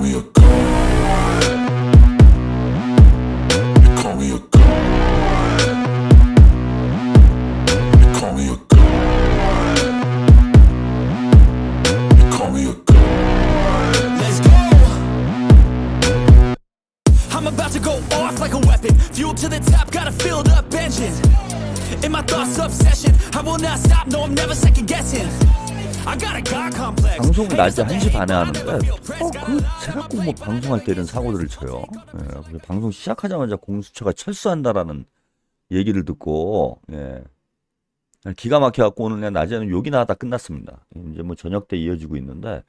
me a god. You call me a god. You call me a god. You call me a god. Let's go. I'm about to go off like a weapon. Fuel to the top, got a filled up engine. In my thoughts, obsession. I will not stop, no, I'm never second guessing. I got a God complex. 방송 낮에 1시 반에 하는데 제가 꼭 뭐 방송할 때 이런 사고들을 쳐요. 그래서 방송 시작하자마자 공수처가 철수한다라는 얘기를 듣고 기가 막혀갖고 오늘 그냥 낮에는 욕이나 하다 끝났습니다. 이제 뭐 저녁 때 이어지고 있는데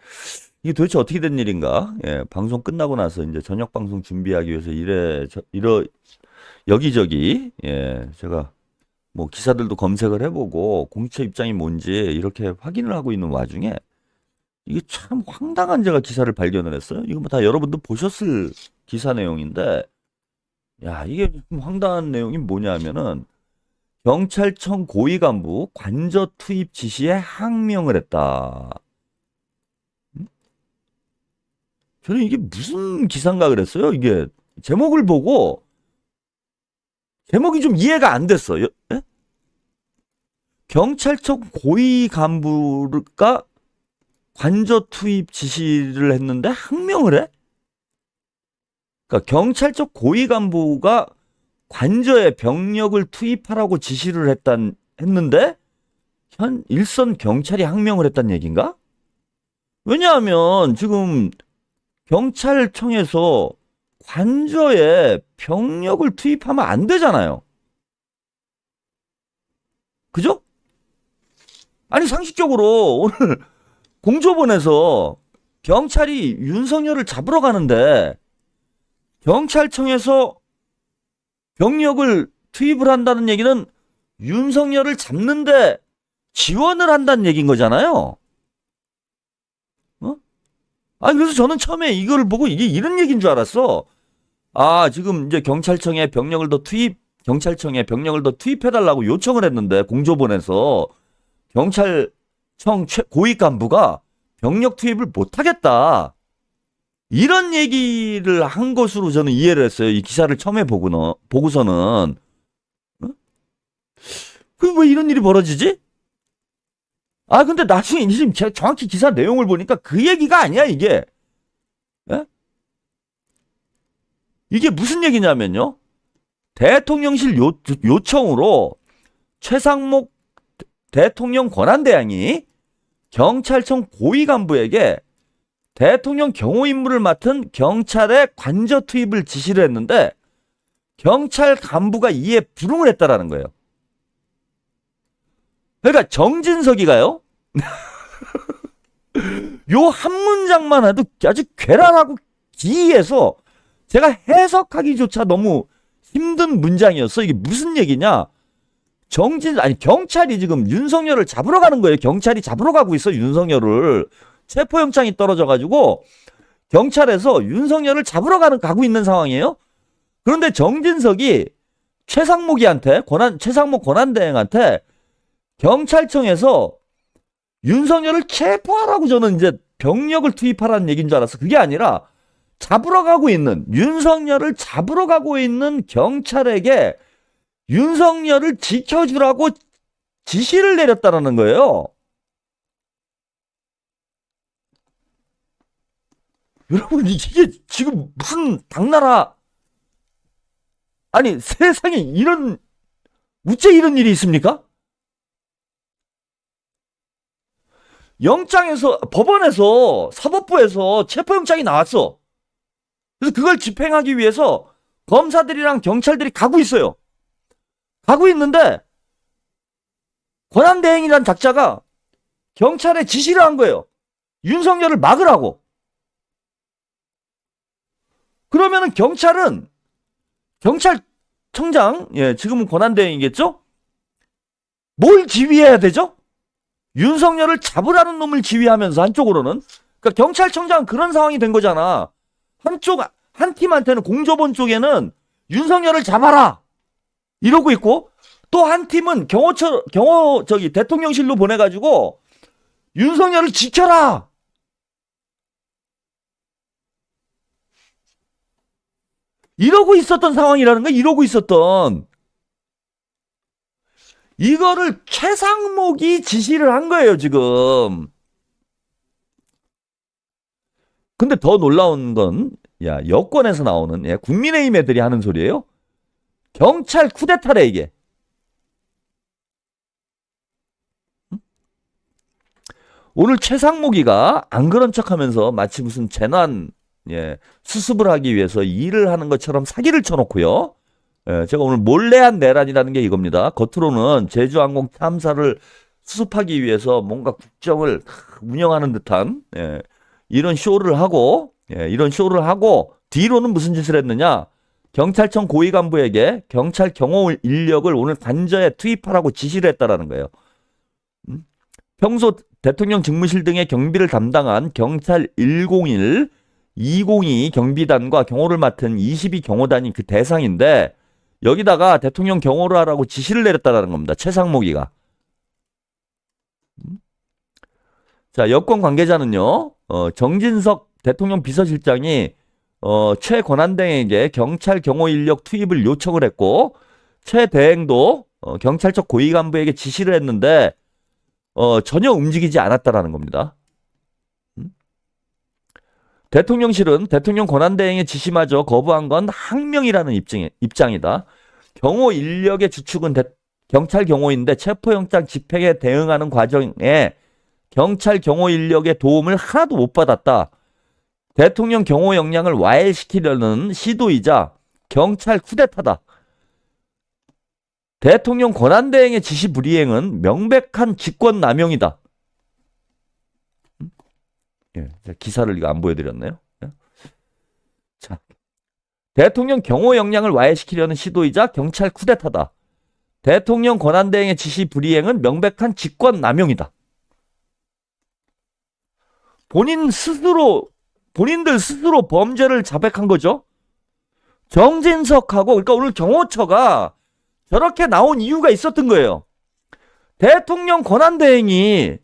이게 도대체 어떻게 된 일인가? 방송 끝나고 나서 이제 저녁 방송 준비하기 위해서 여기저기 제가 뭐 기사들도 검색을 해보고 공수처 입장이 뭔지 이렇게 확인을 하고 있는 와중에 이게 참 황당한 제가 기사를 발견을 했어요. 이거 뭐 다 여러분도 보셨을 기사 내용인데 야 이게 좀 황당한 내용이 뭐냐면은 경찰청 고위 간부 관저 투입 지시에 항명을 했다. 저는 이게 무슨 기사인가 그랬어요. 이게 제목을 보고 제목이 좀 이해가 안 됐어요. 경찰청 고위 간부가 관저 투입 지시를 했는데 항명을 해? 그러니까 경찰청 고위 간부가 관저에 병력을 투입하라고 지시를 했는데 일선 경찰이 항명을 했다는 얘기인가? 왜냐하면 지금 경찰청에서 관저에 병력을 투입하면 안 되잖아요. 그죠? 아니 상식적으로 오늘 공조본에서 경찰이 윤석열을 잡으러 가는데 경찰청에서 병력을 투입을 한다는 얘기는 윤석열을 잡는데 지원을 한다는 얘기인 거잖아요. 그래서 저는 처음에 이걸 보고 이게 이런 얘기인 줄 알았어. 지금 이제 경찰청에 병력을 더 투입해달라고 요청을 했는데 공조본에서 경찰청 고위 간부가 병력 투입을 못하겠다. 이런 얘기를 한 것으로 저는 이해를 했어요. 이 기사를 처음에 보고서는. 왜 이런 일이 벌어지지? 근데 나중에 지금 정확히 기사 내용을 보니까 그 얘기가 아니야, 이게. 이게 무슨 얘기냐면요. 대통령실 요청으로 최상목 대통령 권한대행이 경찰청 고위 간부에게 대통령 경호 임무를 맡은 경찰의 관저 투입을 지시를 했는데 경찰 간부가 이에 불응을 했다라는 거예요. 그러니까 정진석이가요. 요 한 문장만 해도 아주 괴랄하고 기이해서 제가 해석하기조차 너무 힘든 문장이었어. 이게 무슨 얘기냐? 경찰이 지금 윤석열을 잡으러 가는 거예요. 경찰이 잡으러 가고 있어, 윤석열을. 체포영장이 떨어져가지고 경찰에서 윤석열을 잡으러 가고 있는 상황이에요. 그런데 정진석이 최상목 권한대행한테 경찰청에서 윤석열을 체포하라고 저는 이제 병력을 투입하라는 얘기인 줄 알았어. 그게 아니라 윤석열을 잡으러 가고 있는 경찰에게 윤석열을 지켜주라고 지시를 내렸다라는 거예요. 여러분, 이게 지금 무슨 당나라, 아니 세상에 어째 이런 일이 있습니까? 법원에서 사법부에서 체포영장이 나왔어. 그래서 그걸 집행하기 위해서 검사들이랑 경찰들이 가고 있어요. 가고 있는데 권한대행이라는 작자가 경찰에 지시를 한 거예요. 윤석열을 막으라고. 그러면은 경찰청장, 지금은 권한대행이겠죠? 뭘 지휘해야 되죠? 윤석열을 잡으라는 놈을 지휘하면서 한쪽으로는. 그러니까 경찰청장은 그런 상황이 된 거잖아. 한 팀한테는 공조본 쪽에는 윤석열을 잡아라 이러고 있고, 또 한 팀은 대통령실로 보내가지고 윤석열을 지켜라. 이러고 있었던 상황이라는 거야. 이러고 있었던. 이거를 최상목이 지시를 한 거예요, 지금. 근데 더 놀라운 건, 야, 여권에서 나오는, 예, 국민의힘 애들이 하는 소리예요. 경찰 쿠데타래, 이게. 오늘 최상목이가 안 그런 척 하면서 마치 무슨 재난, 예, 수습을 하기 위해서 일을 하는 것처럼 사기를 쳐놓고요. 예, 제가 오늘 몰래한 내란이라는 게 이겁니다. 겉으로는 제주항공 참사를 수습하기 위해서 뭔가 국정을 운영하는 듯한, 예, 이런 쇼를 하고, 예, 이런 쇼를 하고, 뒤로는 무슨 짓을 했느냐? 경찰청 고위 간부에게 경찰 경호 인력을 오늘 관저에 투입하라고 지시를 했다라는 거예요. 평소 대통령 직무실 등의 경비를 담당한 경찰 101, 202 경비단과 경호를 맡은 22 경호단이 그 대상인데, 여기다가 대통령 경호를 하라고 지시를 내렸다라는 겁니다. 최상목이가. 자, 여권 관계자는요, 정진석 대통령 비서실장이 최 권한대행에게 경찰 경호 인력 투입을 요청을 했고, 최 대행도 경찰청 고위 간부에게 지시를 했는데 전혀 움직이지 않았다라는 겁니다. 대통령실은 대통령 권한대행의 지시마저 거부한 건 항명이라는 입장이다. 경호 인력의 주축은 경찰 경호인데 체포영장 집행에 대응하는 과정에 경찰 경호 인력의 도움을 하나도 못 받았다. 대통령 경호 역량을 와해시키려는 시도이자 경찰 쿠데타다. 대통령 권한대행의 지시 불이행은 명백한 직권남용이다. 예, 기사를 이거 안 보여드렸나요? 예? 자, 대통령 경호 역량을 와해시키려는 시도이자 경찰 쿠데타다. 대통령 권한대행의 지시 불이행은 명백한 직권남용이다. 본인들 스스로 범죄를 자백한 거죠. 정진석하고, 그러니까 오늘 경호처가 저렇게 나온 이유가 있었던 거예요. 대통령 권한대행이,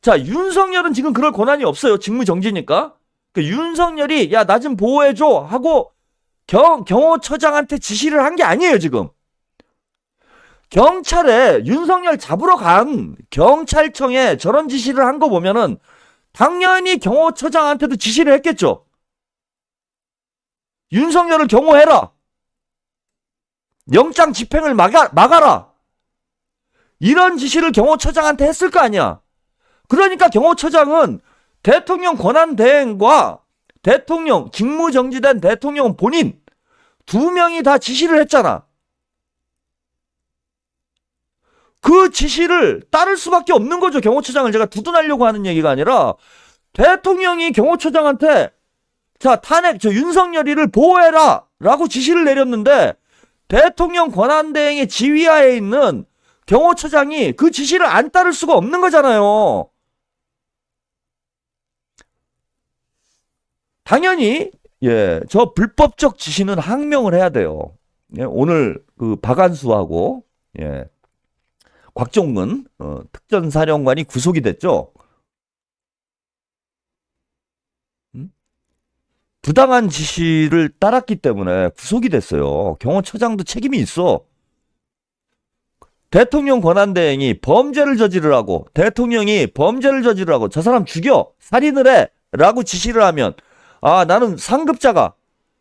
자, 윤석열은 지금 그럴 권한이 없어요. 직무정지니까. 그러니까 윤석열이 야, 나 좀 보호해줘 하고 경호처장한테 지시를 한 게 아니에요, 지금. 경찰에 윤석열 잡으러 간 경찰청에 저런 지시를 한 거 보면은 당연히 경호처장한테도 지시를 했겠죠. 윤석열을 경호해라. 영장 집행을 막아라. 이런 지시를 경호처장한테 했을 거 아니야. 그러니까 경호처장은 대통령 권한대행과 대통령, 직무정지된 대통령 본인 두 명이 다 지시를 했잖아. 그 지시를 따를 수밖에 없는 거죠. 경호처장을 제가 두둔하려고 하는 얘기가 아니라 대통령이 경호처장한테 자, 탄핵, 윤석열이를 보호해라 라고 지시를 내렸는데 대통령 권한대행의 지휘하에 있는 경호처장이 그 지시를 안 따를 수가 없는 거잖아요. 당연히 예, 저 불법적 지시는 항명을 해야 돼요. 예, 오늘 그 박한수하고 예, 곽종근 특전사령관이 구속이 됐죠. 부당한 지시를 따랐기 때문에 구속이 됐어요. 경호처장도 책임이 있어. 대통령 권한대행이 범죄를 저지르라고, 대통령이 범죄를 저지르라고 저 사람 죽여, 살인을 해 라고 지시를 하면 아, 나는 상급자가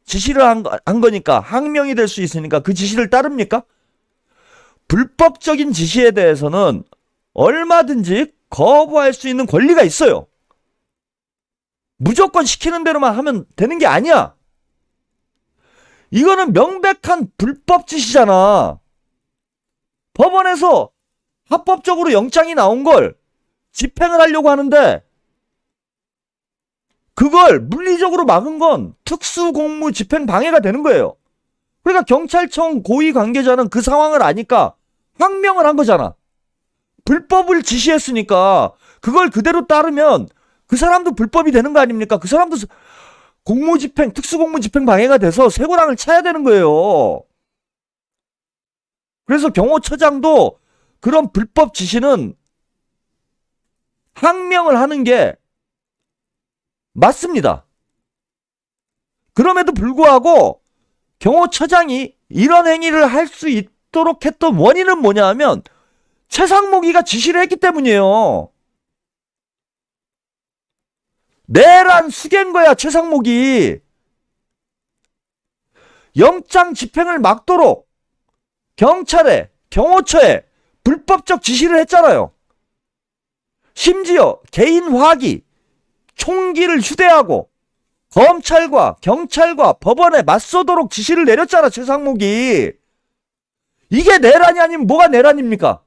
지시를 한 거니까 항명이 될 수 있으니까 그 지시를 따릅니까? 불법적인 지시에 대해서는 얼마든지 거부할 수 있는 권리가 있어요. 무조건 시키는 대로만 하면 되는 게 아니야. 이거는 명백한 불법 지시잖아. 법원에서 합법적으로 영장이 나온 걸 집행을 하려고 하는데 그걸 물리적으로 막은 건 특수공무 집행 방해가 되는 거예요. 그러니까 경찰청 고위 관계자는 그 상황을 아니까 항명을 한 거잖아. 불법을 지시했으니까 그걸 그대로 따르면 그 사람도 불법이 되는 거 아닙니까? 그 사람도 공무집행, 특수공무집행 방해가 돼서 쇠고랑을 차야 되는 거예요. 그래서 경호처장도 그런 불법 지시는 항명을 하는 게 맞습니다. 그럼에도 불구하고 경호처장이 이런 행위를 할 수 있도록 했던 원인은 뭐냐 하면 최상목이가 지시를 했기 때문이에요. 내란 수개인 거야, 최상목이. 영장 집행을 막도록 경찰에, 경호처에 불법적 지시를 했잖아요. 심지어 개인 화기, 총기를 휴대하고 검찰과 경찰과 법원에 맞서도록 지시를 내렸잖아, 최상목이. 이게 내란이 아니면 뭐가 내란입니까?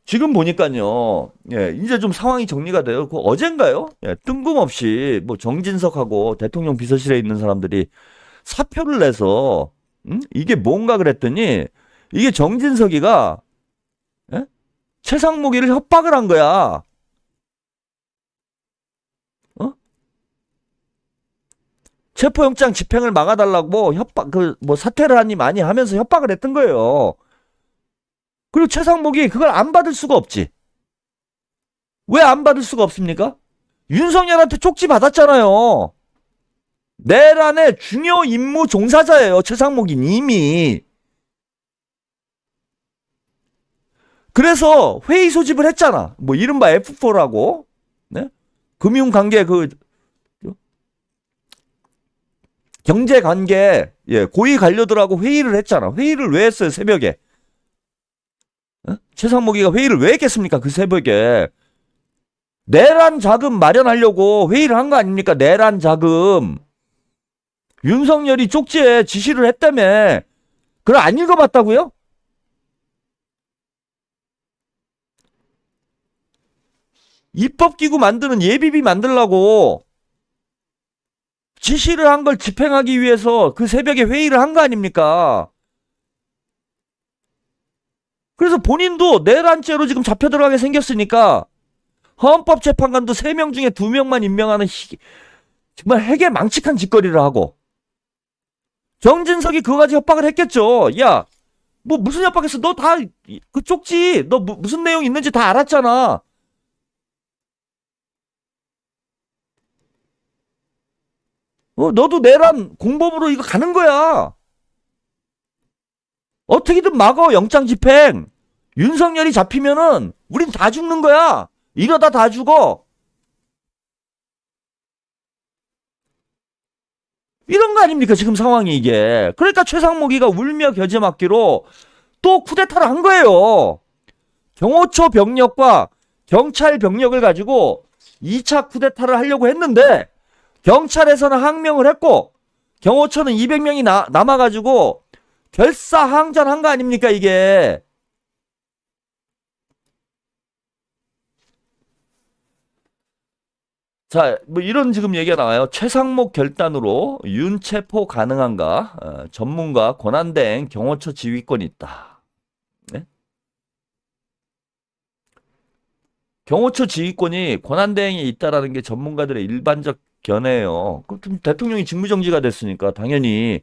지금 보니까요, 예, 이제 좀 상황이 정리가 돼요. 그 어젠가요? 예, 뜬금없이 뭐 정진석하고 대통령 비서실에 있는 사람들이 사표를 내서, 이게 뭔가 그랬더니, 이게 정진석이가, 예? 최상목이를 협박을 한 거야. 어? 체포영장 집행을 막아달라고 협박, 뭐 사퇴를 하니 많이 하면서 협박을 했던 거예요. 그리고 최상목이 그걸 안 받을 수가 없지. 왜 안 받을 수가 없습니까? 윤석열한테 쪽지 받았잖아요. 내란의 중요 임무 종사자예요, 최상목이 이미. 그래서 회의 소집을 했잖아. 뭐 이른바 F4라고. 네? 금융관계 경제관계, 예, 고위 관료들하고 회의를 했잖아. 회의를 왜 했어요, 새벽에? 최상목이가 회의를 왜 했겠습니까? 그 새벽에. 내란 자금 마련하려고 회의를 한 거 아닙니까? 내란 자금. 윤석열이 쪽지에 지시를 했다며. 그걸 안 읽어봤다고요? 입법기구 만드는 예비비 만들라고 지시를 한 걸 집행하기 위해서 그 새벽에 회의를 한 거 아닙니까? 그래서 본인도 내란죄로 지금 잡혀 들어가게 생겼으니까 헌법재판관도 3명 중에 2명만 임명하는 정말 핵에 망측한 짓거리를 하고, 정진석이 그거 가지고 협박을 했겠죠. 야, 뭐 무슨 협박했어? 너 다 그 쪽지 너 무슨 내용 있는지 다 알았잖아. 너도 내란 공범으로 이거 가는 거야. 어떻게든 막어, 영장 집행. 윤석열이 잡히면은 우린 다 죽는 거야. 이러다 다 죽어. 이런 거 아닙니까, 지금 상황이 이게. 그러니까 최상목이가 울며 겨자 맞기로 또 쿠데타를 한 거예요. 경호처 병력과 경찰 병력을 가지고 2차 쿠데타를 하려고 했는데 경찰에서는 항명을 했고 경호처는 200명이 남아가지고 결사항전한 거 아닙니까, 이게. 자, 뭐 이런 지금 얘기가 나와요. 최상목 결단으로 윤체포 가능한가? 전문가 권한대행 경호처 지휘권이 있다. 네? 경호처 지휘권이 권한대행에 있다라는 게 전문가들의 일반적 견해예요. 그럼 대통령이 직무정지가 됐으니까 당연히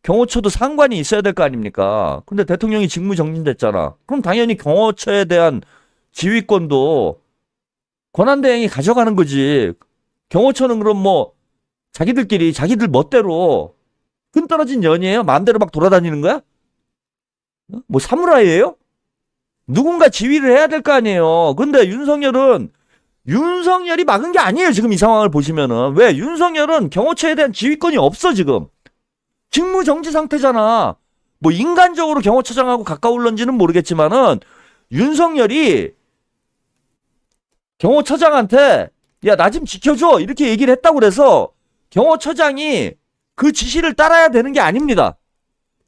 경호처도 상관이 있어야 될 거 아닙니까? 근데 대통령이 직무정지됐잖아. 그럼 당연히 경호처에 대한 지휘권도 권한대행이 가져가는 거지. 경호처는 그럼 뭐 자기들끼리 자기들 멋대로 끈떨어진 년이에요? 마음대로 막 돌아다니는 거야? 뭐 사무라이예요? 누군가 지휘를 해야 될 거 아니에요. 근데 윤석열이 막은 게 아니에요. 지금 이 상황을 보시면은. 왜? 윤석열은 경호처에 대한 지휘권이 없어, 지금. 직무정지 상태잖아. 뭐 인간적으로 경호처장하고 가까울런지는 모르겠지만은 윤석열이 경호처장한테 야, 나 좀 지켜줘 이렇게 얘기를 했다고 그래서 경호처장이 그 지시를 따라야 되는 게 아닙니다.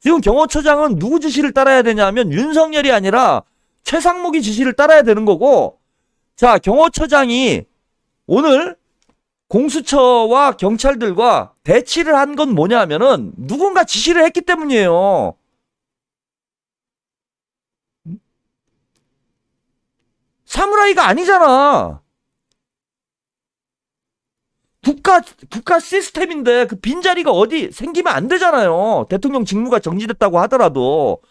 지금 경호처장은 누구 지시를 따라야 되냐면 윤석열이 아니라 최상목이 지시를 따라야 되는 거고, 자, 경호처장이 오늘 공수처와 경찰들과 대치를 한 건 뭐냐 하면은 누군가 지시를 했기 때문이에요. 사무라이가 아니잖아. 국가 시스템인데 그 빈자리가 어디 생기면 안 되잖아요. 대통령 직무가 정지됐다고 하더라도.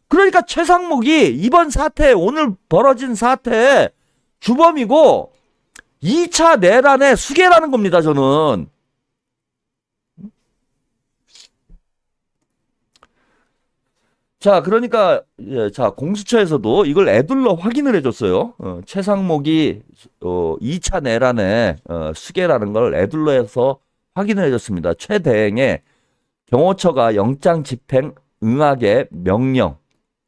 그러니까 최상목이 이번 사태, 오늘 벌어진 사태의 주범이고 2차 내란의 수괴라는 겁니다, 저는. 자, 그러니까, 예, 자, 공수처에서도 이걸 애둘러 확인을 해줬어요. 최상목이, 2차 내란의, 수괴라는 걸 애둘러 해서 확인을 해줬습니다. 최 대행에 경호처가 영장 집행 응하게 명령,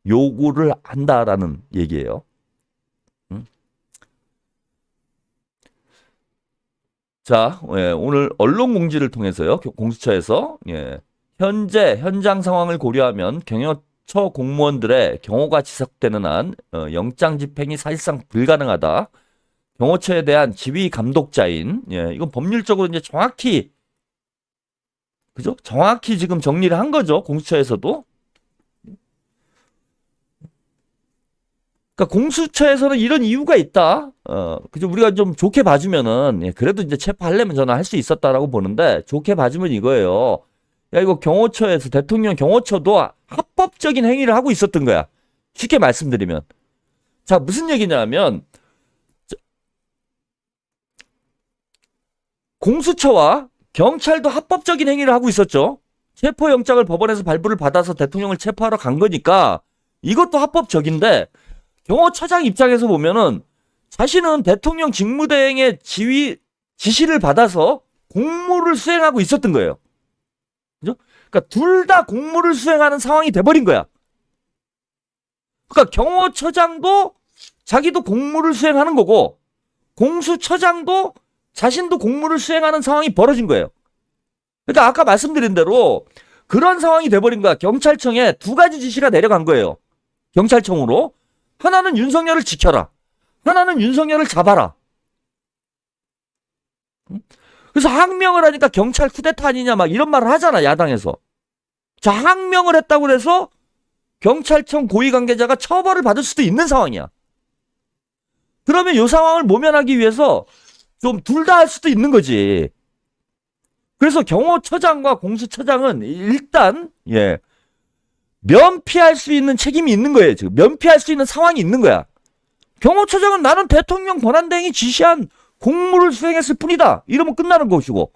요구를 한다라는 얘기예요. 자, 예, 오늘 언론 공지를 통해서요, 공수처에서, 예, 현재 현장 상황을 고려하면 경호처 공무원들의 경호가 지속되는 한 영장 집행이 사실상 불가능하다. 경호처에 대한 지휘 감독자인, 예, 이건 법률적으로 이제 정확히, 그죠? 정확히 지금 정리를 한 거죠, 공수처에서도. 그러니까 공수처에서는 이런 이유가 있다. 그죠? 우리가 좀 좋게 봐주면은, 예, 그래도 이제 체포하려면 저는 할 수 있었다라고 보는데, 좋게 봐주면 이거예요. 야, 이거 경호처에서, 대통령 경호처도 합법적인 행위를 하고 있었던 거야. 쉽게 말씀드리면. 자, 무슨 얘기냐면, 공수처와 경찰도 합법적인 행위를 하고 있었죠. 체포영장을 법원에서 발부를 받아서 대통령을 체포하러 간 거니까, 이것도 합법적인데, 경호처장 입장에서 보면은 자신은 대통령 직무대행의 지시를 받아서 공무를 수행하고 있었던 거예요. 그죠? 그러니까 둘 다 공무를 수행하는 상황이 돼버린 거야. 그러니까 경호처장도 자기도 공무를 수행하는 거고, 공수처장도 자신도 공무를 수행하는 상황이 벌어진 거예요. 그러니까 아까 말씀드린 대로 그런 상황이 돼버린 거야. 경찰청에 두 가지 지시가 내려간 거예요. 경찰청으로. 하나는 윤석열을 지켜라. 하나는 윤석열을 잡아라. 그래서 항명을 하니까 경찰 쿠데타 아니냐 막 이런 말을 하잖아, 야당에서. 자, 항명을 했다고 해서 경찰청 고위 관계자가 처벌을 받을 수도 있는 상황이야. 그러면 이 상황을 모면하기 위해서 좀 둘 다 할 수도 있는 거지. 그래서 경호처장과 공수처장은 일단, 예, 면피할 수 있는 책임이 있는 거예요. 지금 면피할 수 있는 상황이 있는 거야. 경호처장은 나는 대통령 권한대행이 지시한 공무를 수행했을 뿐이다. 이러면 끝나는 것이고,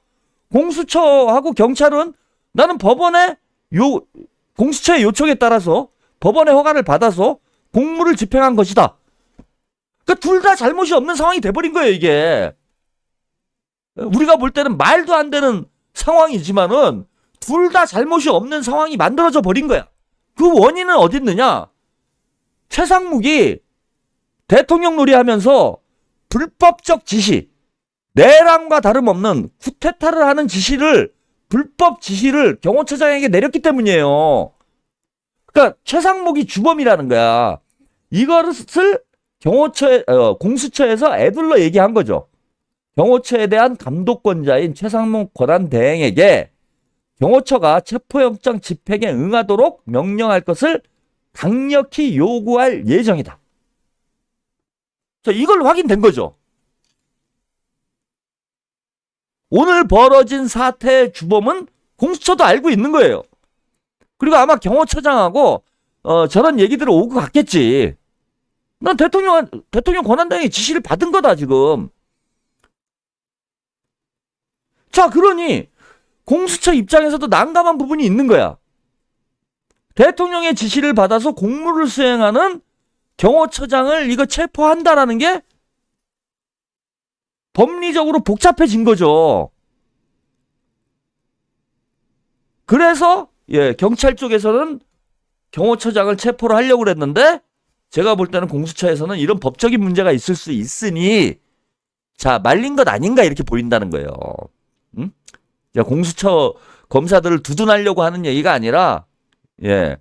공수처하고 경찰은 나는 법원의 공수처의 요청에 따라서 법원의 허가를 받아서 공무를 집행한 것이다. 그러니까 둘 다 잘못이 없는 상황이 돼버린 거예요, 이게. 우리가 볼 때는 말도 안 되는 상황이지만은 둘 다 잘못이 없는 상황이 만들어져 버린 거야. 그 원인은 어디 있느냐? 최상목이 대통령 놀이하면서 불법적 지시, 내란과 다름없는 쿠데타를 하는 불법 지시를 경호처장에게 내렸기 때문이에요. 그러니까 최상목이 주범이라는 거야. 이것을 공수처에서 애둘러 얘기한 거죠. 경호처에 대한 감독권자인 최상목 권한대행에게 경호처가 체포영장 집행에 응하도록 명령할 것을 강력히 요구할 예정이다. 자, 이걸 확인된 거죠. 오늘 벌어진 사태의 주범은 공수처도 알고 있는 거예요. 그리고 아마 경호처장하고 저런 얘기들을 오고 갔겠지. 난 대통령 권한대행의 지시를 받은 거다, 지금. 자, 그러니 공수처 입장에서도 난감한 부분이 있는 거야. 대통령의 지시를 받아서 공무를 수행하는 경호처장을 이거 체포한다라는 게 법리적으로 복잡해진 거죠. 그래서 예, 경찰 쪽에서는 경호처장을 체포를 하려고 그랬는데 제가 볼 때는 공수처에서는 이런 법적인 문제가 있을 수 있으니 자, 말린 것 아닌가 이렇게 보인다는 거예요. 응? 공수처 검사들을 두둔하려고 하는 얘기가 아니라 예,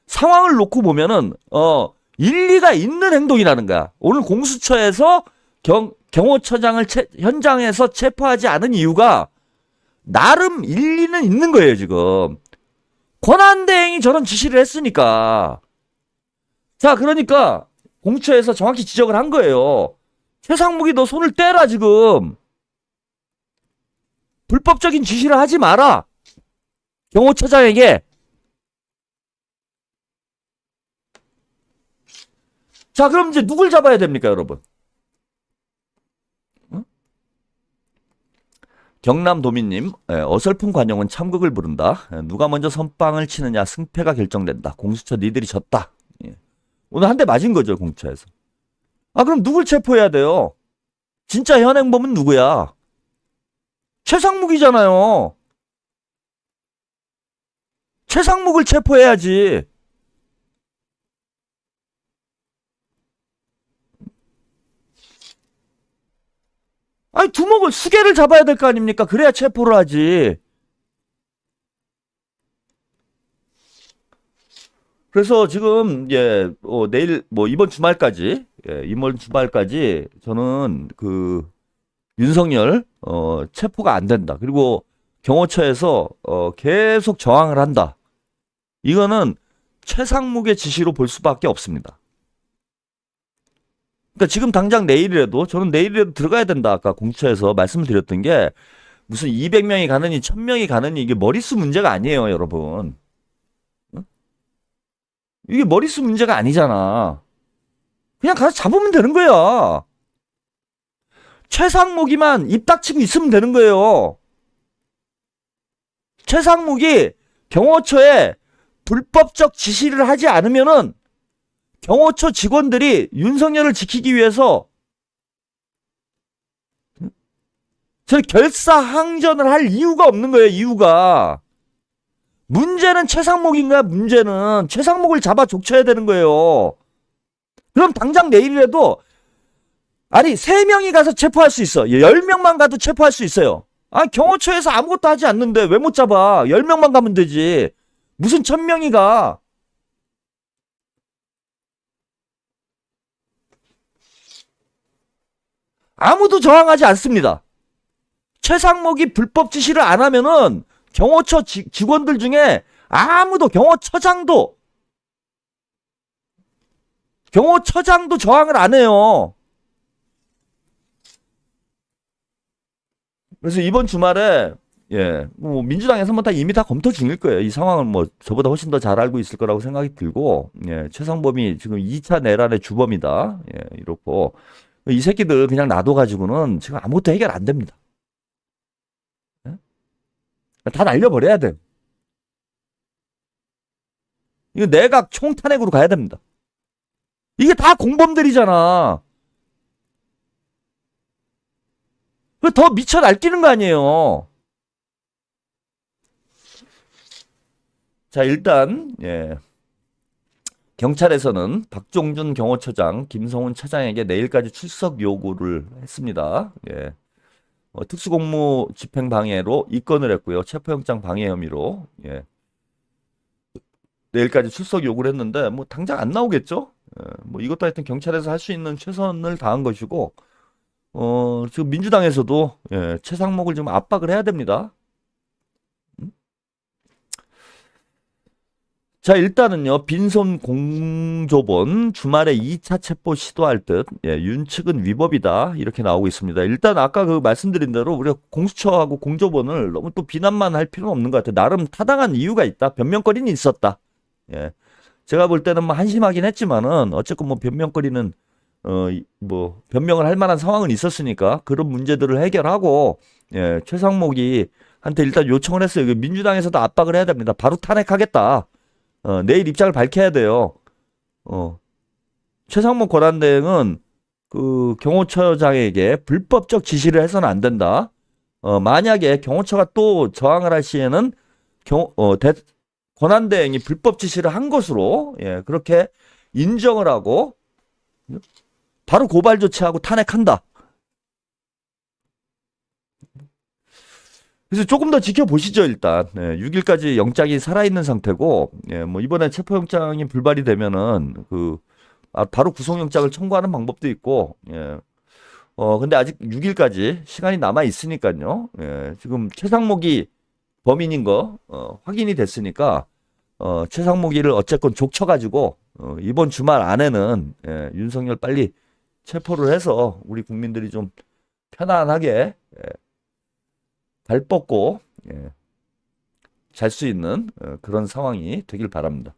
상황을 놓고 보면은 일리가 있는 행동이라는 거야. 오늘 공수처에서 경호처장을 현장에서 체포하지 않은 이유가 나름 일리는 있는 거예요, 지금. 권한대행이 저런 지시를 했으니까. 자, 그러니까 공수처에서 정확히 지적을 한 거예요. 최상목이 너 손을 떼라, 지금. 불법적인 지시를 하지 마라. 경호처장에게. 자, 그럼 이제 누굴 잡아야 됩니까, 여러분? 응? 경남도민님, 어설픈 관용은 참극을 부른다. 누가 먼저 선빵을 치느냐 승패가 결정된다. 공수처 니들이 졌다. 예. 오늘 한 대 맞은 거죠, 공수처에서. 아, 그럼 누굴 체포해야 돼요? 진짜 현행범은 누구야? 최상묵이잖아요. 최상묵을 체포해야지. 아니, 두목을, 수개를 잡아야 될 거 아닙니까? 그래야 체포를 하지. 그래서 지금, 내일, 이번 주말까지, 이번 주말까지 저는 윤석열, 체포가 안 된다. 그리고 경호처에서, 계속 저항을 한다. 이거는 최상묵의 지시로 볼 수밖에 없습니다. 그러니까 지금 당장 내일이라도 저는 내일이라도 들어가야 된다. 아까 공처에서 말씀을 드렸던 게 무슨 200명이 가느니 1000명이 가느니 이게 머릿수 문제가 아니에요, 여러분. 응? 이게 머릿수 문제가 아니잖아. 그냥 가서 잡으면 되는 거야. 최상목이만 입 닥치고 있으면 되는 거예요. 최상목이 경호처에 불법적 지시를 하지 않으면은 경호처 직원들이 윤석열을 지키기 위해서 저 결사항전을 할 이유가 없는 거예요. 이유가. 문제는 최상목인가? 문제는 최상목을 잡아 족쳐야 되는 거예요. 그럼 당장 내일이라도 아니 3명이 가서 체포할 수 있어. 10명만 가도 체포할 수 있어요. 아, 경호처에서 아무것도 하지 않는데 왜 못 잡아? 10명만 가면 되지. 무슨 1000명이 가? 아무도 저항하지 않습니다. 최상목이 불법 지시를 안 하면은 경호처 직원들 중에 아무도 경호처장도 저항을 안 해요. 그래서 이번 주말에 민주당에서 다 이미 다 검토 중일 거예요. 이 상황은 저보다 훨씬 더 잘 알고 있을 거라고 생각이 들고, 최상범이 지금 2차 내란의 주범이다. 이렇고 이 새끼들 그냥 놔둬가지고는 지금 아무것도 해결 안 됩니다. 다 날려버려야 돼요. 이거 내각 총탄핵으로 가야 됩니다. 이게 다 공범들이잖아. 더 미쳐 날뛰는 거 아니에요. 자, 일단 경찰에서는 박종준 경호처장, 김성훈 차장에게 내일까지 출석 요구를 했습니다. 특수공무 집행 방해로 입건을 했고요. 체포영장 방해 혐의로 내일까지 출석 요구를 했는데 당장 안 나오겠죠. 이것도 하여튼 경찰에서 할 수 있는 최선을 다한 것이고, 지금 민주당에서도 최상목을 좀 압박을 해야 됩니다. 자, 일단은요, 빈손 공조본 주말에 2차 체포 시도할 듯, 윤 측은 위법이다. 이렇게 나오고 있습니다. 일단 아까 말씀드린 대로 우리가 공수처하고 공조본을 너무 또 비난만 할 필요는 없는 것 같아요. 나름 타당한 이유가 있다. 변명거리는 있었다. 제가 볼 때는 한심하긴 했지만은, 어쨌건 변명거리는, 변명을 할 만한 상황은 있었으니까 그런 문제들을 해결하고, 최상목이 한테 일단 요청을 했어요. 민주당에서도 압박을 해야 됩니다. 바로 탄핵하겠다. 내일 입장을 밝혀야 돼요. 최상목 권한대행은 경호처장에게 불법적 지시를 해서는 안 된다. 만약에 경호처가 또 저항을 할 시에는 권한대행이 불법 지시를 한 것으로 그렇게 인정을 하고 바로 고발 조치하고 탄핵한다. 그래서 조금 더 지켜보시죠, 일단. 6일까지 영장이 살아있는 상태고, 이번에 체포영장이 불발이 되면은, 바로 구속영장을 청구하는 방법도 있고, 근데 아직 6일까지 시간이 남아있으니까요. 지금 최상목이 범인인 거, 확인이 됐으니까, 최상목이를 어쨌건 족쳐가지고, 이번 주말 안에는, 윤석열 빨리 체포를 해서 우리 국민들이 좀 편안하게, 발 뻗고 잘 수 있는 그런 상황이 되길 바랍니다.